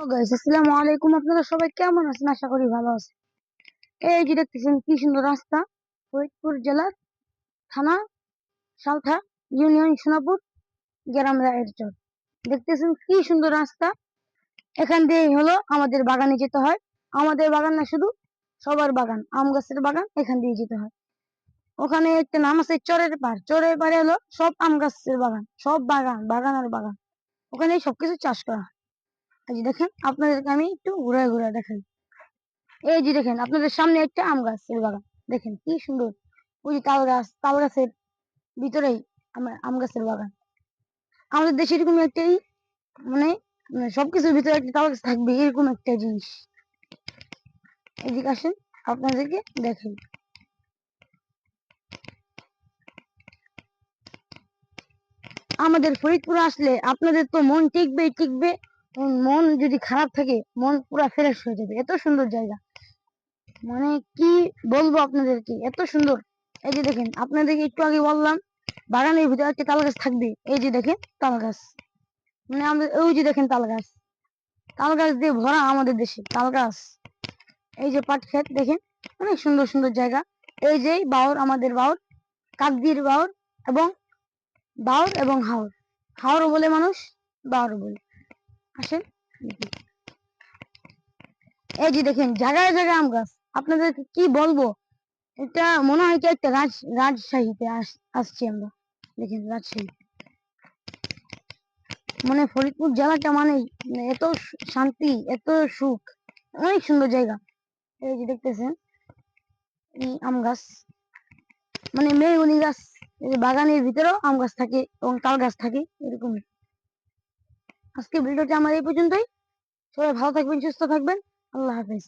Guys, আসসালামু আলাইকুম। আপনারা সবাই কেমন আছেন? আশা করি ভালো আছেন। এই যে দেখতেছেন কি সুন্দর রাস্তা, ফরিদপুর জেলার থানা সালথা, ইউনিয়ন সোনাপুর, গ্রাম রায়েরচর। দেখতেছেন কি সুন্দর রাস্তা। এখান দিয়ে হলো আমাদের বাগানে যেতে হয়। আমাদের বাগান না, শুধু সবার বাগান, আম গাছের বাগান, এখান দিয়ে যেতে হয়। ওখানে একটা নাম আছে চরের পার। চরের পারে হলো সব আম গাছের বাগান, সব বাগান, বাগান আর বাগান। ওখানে সবকিছু চাষ করা হয়। এই যে দেখেন, আপনাদেরকে আমি একটু ঘুরে ঘুরে দেখাই। এই যে দেখেন, আপনাদের সামনে একটা আম গাছের বাগান। দেখেন কি সুন্দর। ওই যে তাল গাছ, তাল গাছের ভিতরেই আমার আম গাছের বাগান। আমাদের দেশে এরকম একটাই, মানে সবকিছুর ভিতরে একটা তাল গাছ থাকবে, এরকম একটা জিনিস। এদিকে আসেন, আপনাদেরকে দেখাই। আমাদের ফরিদপুর আসলে আপনাদের তো মন টিকবেই টিকবে। মন যদি খারাপ থাকে, মন পুরা ফ্রেশ হয়ে যাবে। এত সুন্দর জায়গা, মানে কি বলবো আপনাদেরকে, এত সুন্দর। এই যে দেখেন, আপনাদেরকে একটু আগে বললাম বাগানের ভিতরে একটা তাল গাছ থাকবে। এই যে দেখেন তাল গাছ, মানে আমাদের ওই যে দেখেন তাল গাছ, তাল গাছ দিয়ে ভরা আমাদের দেশে তাল গাছ। এই যে পাট ক্ষেত দেখেন, অনেক সুন্দর সুন্দর জায়গা। এই যে বাউর, আমাদের বাউর, কাকদির বাউর, এবং বাউর এবং হাওর। হাওরও বলে মানুষ, বাউরও বলে। আসেন দেখি। এই যে দেখেন জায়গায় জায়গায় আম গাছ। আপনাদেরকে কি বলবো, এটা মনে হয় কি একটা রাজশাহীতে আসছি আমরা। দেখেন রাজশাহী, মানে ফরিদপুর জেলাটা মানে এত শান্তি, এত সুখ, অনেক সুন্দর জায়গা। এই যে দেখতেছেন এই আম গাছ, মানে মেহগনি গাছ। এই যে বাগানের ভিতরেও আম গাছ থাকে এবং তাল গাছ থাকে, এরকমই। আজকে ভিডিওটা আমার এই পর্যন্তই। সবাই ভালো থাকবেন, সুস্থ থাকবেন। আল্লাহ হাফেজ।